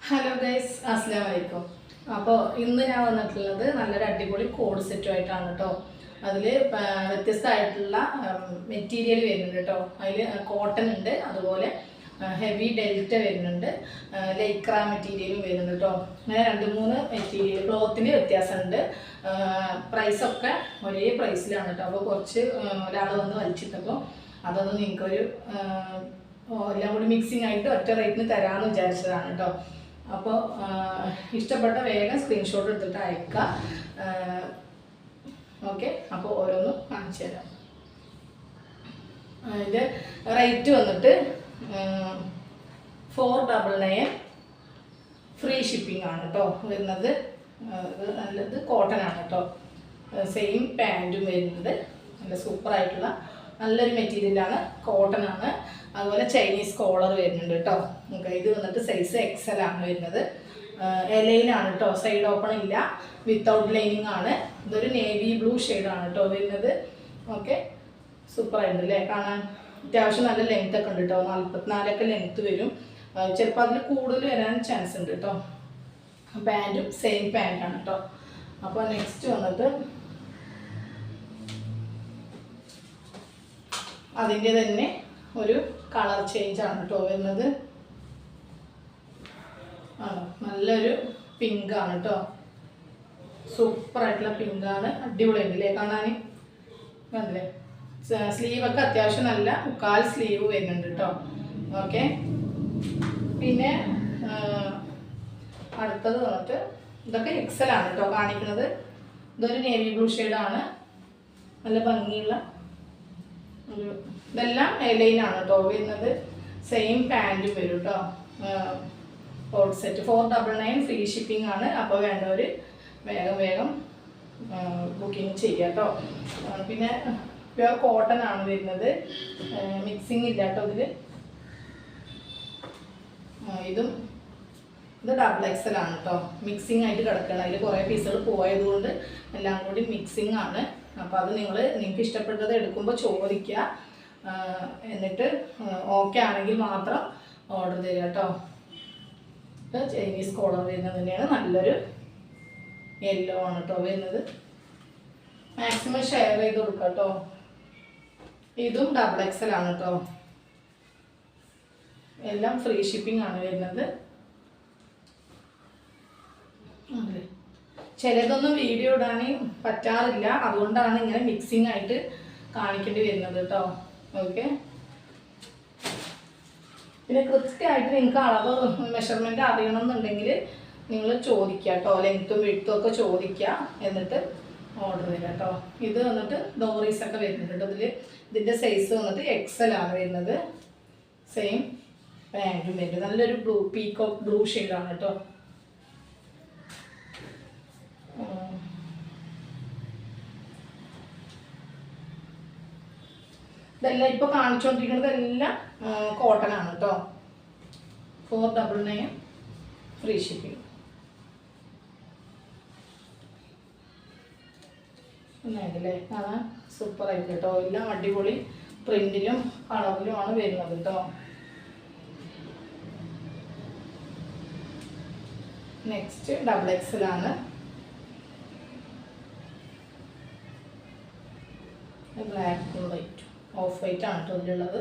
Hello guys, അസ്സലാമു അലൈക്കും. അപ്പോൾ ഇന്ന് ഞാൻ വന്നിട്ടുള്ളത് നല്ലൊരു അടിപൊളി കോഡ് സെറ്റുമായിട്ടാണ് കേട്ടോ. അതിൽ വ്യത്യസ്തമായിട്ടുള്ള മെറ്റീരിയൽ വരുന്നുണ്ട് കേട്ടോ. അതിൽ കോട്ടൺ ഉണ്ട്, അതുപോലെ ഹെവി ഡെൽറ്റ വരുന്നുണ്ട്, ലൈക്ര മെറ്റീരിയലും വരുന്നുണ്ട് കേട്ടോ. അങ്ങനെ 2-3 മെറ്റീരിയൽ ക്ലോത്തിന് വ്യത്യാസമുണ്ട്. പ്രൈസൊക്കെ ഒരേ പ്രൈസിലാണ് കേട്ടോ. അപ്പോൾ കുറച്ച് ഒരാൾ വന്ന് വലിച്ചിട്ടപ്പോൾ അതൊന്ന് നിങ്ങൾക്കൊരു എല്ലാം കൂടി മിക്സിങ് ആയിട്ട് ഒറ്റ റേറ്റിന് തരാമെന്ന് വിചാരിച്ചതാണ് കേട്ടോ. അപ്പോൾ ഇഷ്ടപ്പെട്ട വേഗം സ്ക്രീൻഷോട്ട് എടുത്തിട്ട് അയക്കുക. ഓക്കെ, അപ്പോൾ ഓരോന്നും കാണിച്ചു തരാം. അതിൻ്റെ റേറ്റ് വന്നിട്ട് 499 ഫ്രീ ഷിപ്പിംഗ് ആണ് കേട്ടോ വരുന്നത്. നല്ലത് കോട്ടൺ ആണ് കേട്ടോ. സെയിം പാൻറ്റും വരുന്നത് നല്ല സൂപ്പറായിട്ടുള്ള നല്ലൊരു മെറ്റീരിയലാണ്, കോട്ടൺ ആണ്. അതുപോലെ ചൈനീസ് കോളർ വരുന്നുണ്ട് കേട്ടോ. ഇത് വന്നിട്ട് സൈസ് XL ആണ് വരുന്നത്. ലൈനാണ് കേട്ടോ, സൈഡ് ഓപ്പൺ ഇല്ല, വിത്തൗട്ട് ലൈനിങ് ആണ്. ഇതൊരു നേവി ബ്ലൂ ഷെയ്ഡാണ് കേട്ടോ വരുന്നത്. ഓക്കെ, സൂപ്പറായിട്ടുണ്ട് അല്ലേ കാണാൻ. അത്യാവശ്യം നല്ല ലെങ്ത് ഒക്കെ ഉണ്ട് കേട്ടോ, 44 ലെങ്ത്ത് വരും. ചിലപ്പോൾ അതിൽ കൂടുതൽ വരാൻ ചാൻസ് ഉണ്ട് കേട്ടോ. പാൻറ്റും സെയിം പാൻറ്റാണ് കേട്ടോ. അപ്പോൾ നെക്സ്റ്റ് വന്നിട്ട് അതിൻ്റെ തന്നെ ഒരു കളർ ചേഞ്ച് ആണ് കേട്ടോ വരുന്നത്. നല്ലൊരു പിങ്ക് ആണ് കേട്ടോ, സൂപ്പറായിട്ടുള്ള പിങ്കാണ്. അടിപൊളിയുണ്ടല്ലേ കാണാൻ, കണ്ടില്ലേ. സ്ലീവൊക്കെ അത്യാവശ്യം നല്ല 1/4 സ്ലീവ് വരുന്നുണ്ട് കേട്ടോ. ഓക്കെ, പിന്നെ അടുത്തത് വന്നിട്ട് ഇതൊക്കെ XL ആണ് കേട്ടോ കാണിക്കുന്നത്. ഇതൊരു നേവി ബ്ലൂ ഷെയ്ഡാണ്, നല്ല ഭംഗിയുള്ള ഒരു, ഇതെല്ലാം ലൈനാണ് കേട്ടോ വരുന്നത്. സെയിം പാൻറ്റും വരും കേട്ടോ. കോഡ് സെറ്റ് 499 ഫ്രീ ഷിപ്പിംഗ് ആണ്. അപ്പോൾ വേണ്ടവർ വേഗം ബുക്കിംഗ് ചെയ്യുക കേട്ടോ. പിന്നെ പ്യുവർ കോട്ടൺ ആണ് വരുന്നത്, മിക്സിങ് ഇല്ല കേട്ടോ ഇതിൽ. ഇത് ഡബിൾ XL ആണ് കേട്ടോ, മിക്സിങ് ആയിട്ട് കിടക്കണം. അതിൽ കുറേ പീസുകൾ പോയതുകൊണ്ട് എല്ലാം കൂടി മിക്സിങ് ആണ്. അപ്പോൾ അത് നിങ്ങൾക്ക് ഇഷ്ടപ്പെട്ടത് എടുക്കുമ്പോൾ ചോദിക്കുക, എന്നിട്ട് ഓക്കെ ആണെങ്കിൽ മാത്രം ഓർഡർ തരിക കേട്ടോ. ചൈനീസ് കോളർ വരുന്നത് തന്നെയാണ്, നല്ലൊരു യെല്ലോ ആണ് കേട്ടോ വരുന്നത്. മാക്സിമം ഷെയർ ചെയ്ത് കൊടുക്കുക കേട്ടോ. ഇതും ഡബിൾ XL ആണ് കേട്ടോ. എല്ലാം ഫ്രീ ഷിപ്പിംഗ് ആണ് വരുന്നത്. അതെ, ചിലതൊന്നും വീഡിയോ ഇടാൻ പറ്റാറില്ല, അതുകൊണ്ടാണ് ഇങ്ങനെ മിക്സിങ് ആയിട്ട് കാണിക്കേണ്ടി വരുന്നത് കേട്ടോ. ഓക്കെ, പിന്നെ കൃത്യമായിട്ട് നിങ്ങൾക്ക് അളവ് മെഷർമെൻറ്റ് അറിയണമെന്നുണ്ടെങ്കിൽ നിങ്ങൾ ചോദിക്കുക കേട്ടോ. ലെങ്ത്തും വിഡ്ത്തും ഒക്കെ ചോദിക്കുക, എന്നിട്ട് ഓർഡർ തരാം കേട്ടോ. ഇത് വന്നിട്ട് ഡോറീസൊക്കെ വരുന്നുണ്ട് കേട്ടോ. ഇതിൻ്റെ സൈസ് വന്നിട്ട് XL ആണ് വരുന്നത്. സെയിം പാൻറ്റും വരുന്നത്, നല്ലൊരു പീകോക്ക് ബ്ലൂ ഷെയ്ഡാണ് കേട്ടോ. ഇതെല്ലാം ഇപ്പോൾ കാണിച്ചുകൊണ്ടിരിക്കുന്നത് എല്ലാം കോട്ടൺ ആണ് കേട്ടോ. 499 ഫ്രീ ഷിപ്പിംഗ്. ഒന്നല്ലേ കാണാൻ സൂപ്പറായിട്ട് കേട്ടോ. എല്ലാം അടിപൊളി പ്രിന്റിലും കളറിലുമാണ് വരുന്നത് കേട്ടോ. നെക്സ്റ്റ് ഡബിൾ XL ആണ്. ബ്ലാക്കും വൈറ്റും ഓഫ് വൈറ്റ് ആണ് കേട്ടോ ഇതിലുള്ളത്.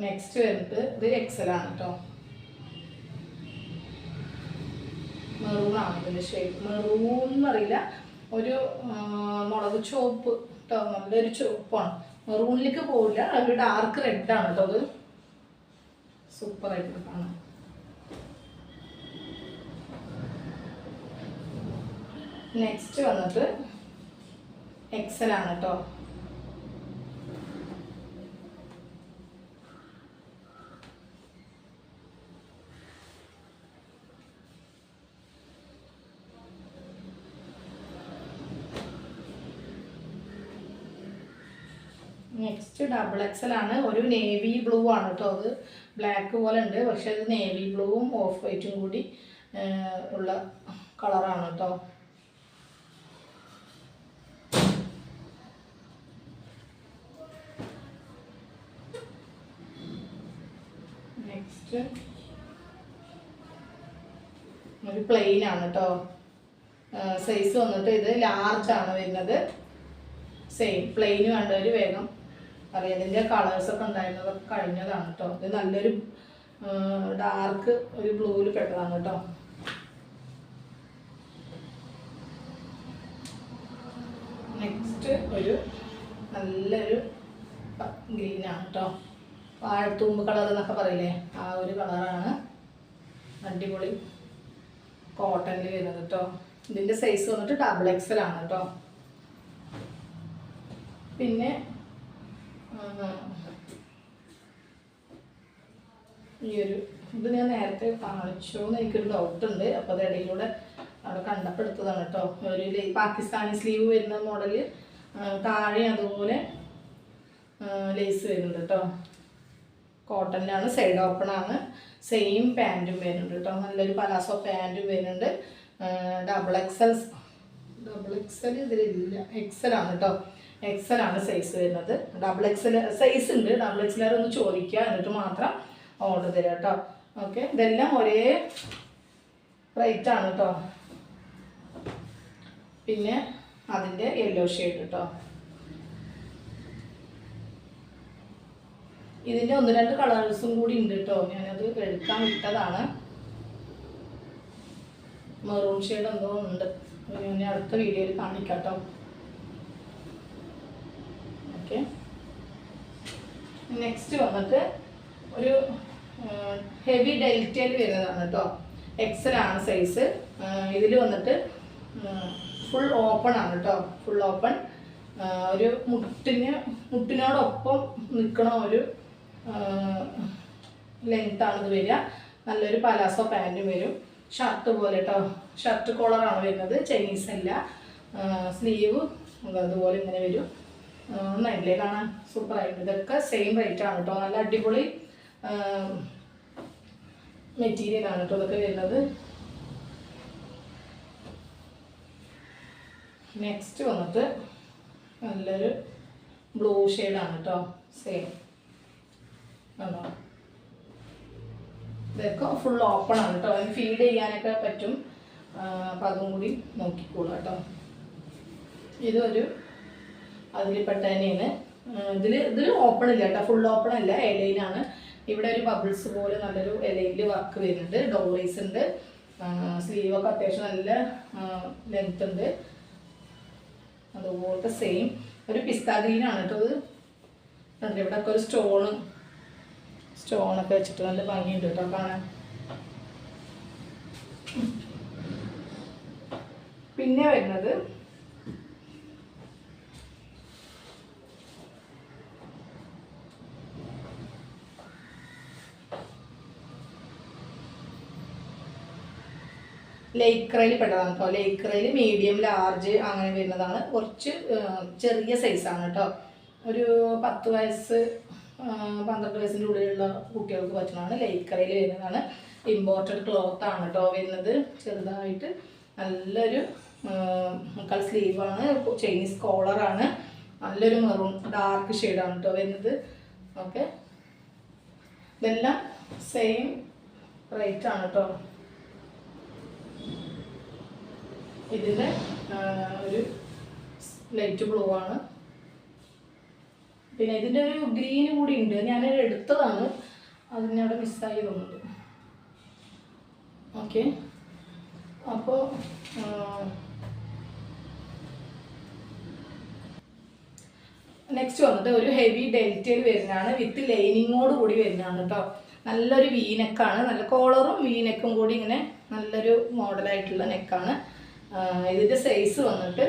നെക്സ്റ്റ് വരുന്നത് ഇത് XL ആണ് കേട്ടോ. മെറൂൺ ആണ് ഇതിൻ്റെ ഷെയ്ഡ്. മെറൂൺ എന്നറിയില്ല, ഒരു മുളക് ചുവപ്പ് കേട്ടോ, നല്ലൊരു ചുവപ്പാണ്. മെറൂണിലേക്ക് പോവില്ല, ഒരു ഡാർക്ക് റെഡാണ് കേട്ടോ. അത് സൂപ്പറായിട്ട് കാണാം. നെക്സ്റ്റ് വന്നിട്ട് XL ആണ് കേട്ടോ. നെക്സ്റ്റ് ഡബിൾ XL ആണ്, ഒരു നേവി ബ്ലൂ ആണ് കേട്ടോ. അത് ബ്ലാക്ക് പോലെ ഉണ്ട്, പക്ഷെ അത് നേവി ബ്ലൂവും ഓഫ് വൈറ്റും കൂടി ഉള്ള കളറാണ് കേട്ടോ. നെക്സ്റ്റ് ഒരു പ്ലെയിൻ ആണ് കേട്ടോ. സൈസ് വന്നിട്ട് ഇത് ലാർജ് ആണ് വരുന്നത്. സെയിം പ്ലെയിന് വേണ്ടവർ വേഗം അറിയാം. ഇതിൻ്റെ കളേഴ്സൊക്കെ ഉണ്ടായിരുന്നതൊക്കെ കഴിഞ്ഞതാണ് കേട്ടോ. ഇത് നല്ലൊരു ഡാർക്ക് ഒരു ബ്ലൂവിൽ പെട്ടതാണ് കേട്ടോ. നെക്സ്റ്റ് ഒരു നല്ലൊരു ഗ്രീനാണ് കേട്ടോ. വാഴത്തൂമ്പ് കളർ എന്നൊക്കെ പറയില്ലേ, ആ ഒരു കളറാണ്. അടിപൊളി കോട്ടണിൽ വരുന്നത് കേട്ടോ. ഇതിൻ്റെ സൈസ് വന്നിട്ട് XXL ആണ് കേട്ടോ. പിന്നെ ഈ ഒരു ഇത് ഞാൻ നേരത്തെ കാണിച്ചോ എന്ന് എനിക്കൊരു ഡൗട്ടുണ്ട്. അപ്പോൾ അത് ഇടയിലൂടെ അവിടെ കണ്ടപ്പോൾ എടുത്തതാണ് കേട്ടോ. ഒരു പാകിസ്ഥാനി സ്ലീവ് വരുന്ന മോഡൽ, താഴെ അതുപോലെ ലേസ് വരുന്നുണ്ട് കേട്ടോ. കോട്ടണിലാണ്, സൈഡ് ഓപ്പൺ ആണ്. സെയിം പാൻറ്റും വരുന്നുണ്ട് കേട്ടോ. നല്ലൊരു പലാസോ പാൻറ്റും വരുന്നുണ്ട്. XXL ഇതിലില്ല, XL ആണ് കേട്ടോ. XL ആണ് സൈസ് വരുന്നത്. XXL സൈസ് ഉണ്ട്. XXL ഒന്ന് ചോദിക്കുക, എന്നിട്ട് മാത്രം ഓർഡർ തരാം കേട്ടോ. ഓക്കെ, ഇതെല്ലാം ഒരേ റേറ്റ് ആണ് കേട്ടോ. പിന്നെ അതിൻ്റെ യെല്ലോ ഷെയ്ഡ് കേട്ടോ. ഇതിൻ്റെ 1-2 കളേഴ്സും കൂടി ഉണ്ട് കേട്ടോ. ഞാനത് എടുക്കാൻ വിട്ടതാണ്. മെറൂൺ ഷെയ്ഡ് എന്തോ ഉണ്ട്, ഞാൻ അടുത്ത വീഡിയോയിൽ കാണിക്കാം കേട്ടോ. ഓക്കെ, നെക്സ്റ്റ് വന്നിട്ട് ഒരു ഹെവി ഡെൽറ്റയിൽ വരുന്നതാണ് കേട്ടോ. XL ആണ് സൈസ്. ഇതിൽ വന്നിട്ട് ഫുൾ ഓപ്പൺ ആണ് കേട്ടോ. ഫുൾ ഓപ്പൺ, ഒരു മുട്ടിനോടൊപ്പം നിൽക്കണ ഒരു ലെങ്ത്താണ് ഇത് വരിക. നല്ലൊരു പലാസോ പാൻറ്റും വരും. ഷർട്ട് പോലെ കേട്ടോ. ഷർട്ട് കോളറാണ് വരുന്നത്, ചൈനീസ് അല്ല. സ്ലീവ് അതുപോലെ ഇങ്ങനെ വരും. നല്ലേ കാണാൻ സൂപ്പറായിട്ട്. ഇതൊക്കെ സെയിം റേറ്റ് ആണ് കേട്ടോ. നല്ല അടിപൊളി മെറ്റീരിയലാണ് കേട്ടോ ഇതൊക്കെ വരുന്നത്. നെക്സ്റ്റ് വന്നിട്ട് നല്ലൊരു ബ്ലൂ ഷെയ്ഡാണ് കേട്ടോ. സെയിം ആണോ, ഇതൊക്കെ ഫുൾ ഓപ്പൺ ആണ് കേട്ടോ. അതിന് ഫീഡ് ചെയ്യാനൊക്കെ പറ്റും. അപ്പം അതും കൂടി നോക്കിക്കോളൂ കേട്ടോ. ഇതൊരു അതിൽപ്പെട്ട തന്നെയാണ്. ഇതിൽ ഓപ്പൺ ഇല്ല കേട്ടോ, ഫുൾ ഓപ്പൺ അല്ല, എലൈനാണ്. ഇവിടെ ഒരു ബബിൾസ് പോലെ നല്ലൊരു എലൈനിൽ വർക്ക് വരുന്നുണ്ട്. ഡോറീസ് ഉണ്ട്. സ്ലീവൊക്കെ അത്യാവശ്യം നല്ല ലെങ്ത് ഉണ്ട്. അതുപോലത്തെ സെയിം ഒരു പിസ്ത ഗ്രീനാണ് കേട്ടോ. ഇത് ഇവിടെയൊക്കെ ഒരു സ്റ്റോണൊക്കെ വെച്ചിട്ട് നല്ല ഭംഗിയുണ്ട് കേട്ടോ കാണാൻ. പിന്നെ വരുന്നത് ലേക്രയിൽ പെട്ടതാണ് കേട്ടോ. ലേക്രയിൽ മീഡിയം, ലാർജ് അങ്ങനെ വരുന്നതാണ്. കുറച്ച് ചെറിയ സൈസാണ് കേട്ടോ. ഒരു 10 വയസ്സ് 12 വയസ്സിൻ്റെ ഉള്ളിലുള്ള കുട്ടികൾക്ക് പറ്റുന്നതാണ്. ലേക്രയിൽ വരുന്നതാണ്. ഇമ്പോർട്ടഡ് ക്ലോത്ത് ആണ് കേട്ടോ വരുന്നത്. ചെറുതായിട്ട് നല്ലൊരു മുക്കാൽ സ്ലീവാണ്. ചൈനീസ് കോളറാണ്. നല്ലൊരു മെറൂൺ ഡാർക്ക് ഷെയ്ഡാണ് കേട്ടോ വരുന്നത്. ഓക്കെ, ഇതെല്ലാം സെയിം റേറ്റ് ആണ് കേട്ടോ. ഇതിൻ്റെ ഒരു ലൈറ്റ് ബ്ലൂ ആണ്. പിന്നെ ഇതിൻ്റെ ഒരു ഗ്രീൻ കൂടി ഉണ്ട്. ഞാനത് എടുത്തതാണ്, അതിനവിടെ മിസ്സായി തോന്നുന്നുണ്ട്. ഓക്കെ, അപ്പോൾ നെക്സ്റ്റ് വന്നിട്ട് ഒരു ഹെവി ഡെൽറ്റയിൽ വരുന്നതാണ്. വിത്ത് ലൈനിങ്ങോട് കൂടി വരുന്നതാണ് കേട്ടോ. നല്ലൊരു വീനെക്കാണ്. നല്ല കോളറും വീനെക്കും കൂടി ഇങ്ങനെ നല്ലൊരു മോഡലായിട്ടുള്ള നെക്കാണ്. ഇതിൻ്റെ സൈസ് വന്നിട്ട്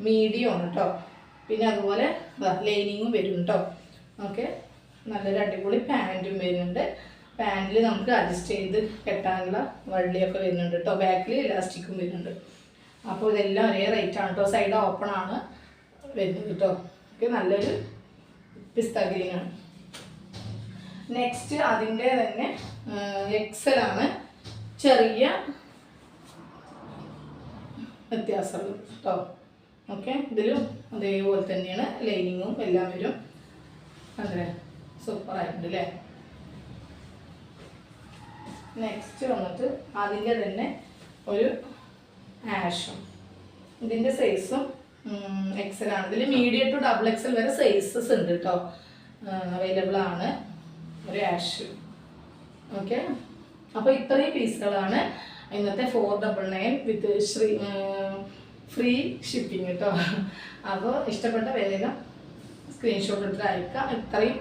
മീഡിയം ആണ് കേട്ടോ. പിന്നെ അതുപോലെ ലൈനിങ്ങും വരും കേട്ടോ. ഓക്കെ, നല്ലൊരു അടിപൊളി പാൻറ്റും വരുന്നുണ്ട്. പാൻറ്റിൽ നമുക്ക് അഡ്ജസ്റ്റ് ചെയ്ത് കെട്ടാനുള്ള വള്ളിയൊക്കെ വരുന്നുണ്ട് കേട്ടോ. ബാക്കിൽ ഇലാസ്റ്റിക്കും വരുന്നുണ്ട്. അപ്പോൾ ഇതെല്ലാം ഒരേ റേറ്റ് ആണ് കേട്ടോ. സൈഡ് ഓപ്പൺ ആണ് വരുന്നത് കേട്ടോ. ഓക്കെ, നല്ലൊരു പിസ്ത ഗ്രീനാണ്. നെക്സ്റ്റ് അതിൻ്റെ തന്നെ XL ആണ്. ചെറിയ വ്യത്യാസമുള്ളൂ കേട്ടോ. ഓക്കെ, ഇതിലും അതേപോലെ തന്നെയാണ്. ലൈനിങ്ങും എല്ലാം വരും. അതെ, സൂപ്പറായിട്ടുണ്ട് അല്ലേ. നെക്സ്റ്റ് വന്നിട്ട് അതിൻ്റെ തന്നെ ഒരു ആഷും. ഇതിൻ്റെ സൈസും എക്സൽ ആണ്. ഇതിൽ മീഡിയം ടു ഡബിൾ എക്സൽ വരെ സൈസസ് ഉണ്ട് കേട്ടോ, അവൈലബിൾ ആണ്. ഒരു ആഷ്. ഓക്കെ, അപ്പോൾ ഇത്രയും പീസുകളാണ് ഇന്നത്തെ 499 വിത്ത് ഫ്രീ ഷിപ്പിംഗ് കേട്ടോ. അപ്പോൾ ഇഷ്ടപ്പെട്ട വേഗം സ്ക്രീൻഷോട്ട് എടുത്ത് അയക്കാം. ഇത്രയും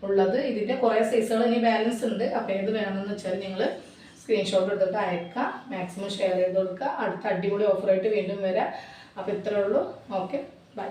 ഉള്ളത്. ഇതിൻ്റെ കുറേ സൈസുകൾ ഇനി ബാലൻസ് ഉണ്ട്. അപ്പോൾ ഏത് വേണമെന്ന് വെച്ചാൽ നിങ്ങൾ സ്ക്രീൻഷോട്ട് എടുത്തിട്ട് അയക്കാം. മാക്സിമം ഷെയർ ചെയ്ത് കൊടുക്കുക. അടുത്ത അടിപൊളി ഓഫറായിട്ട് വീണ്ടും വരാം. അപ്പോൾ ഇത്രയേ ഉള്ളൂ. Okay, by.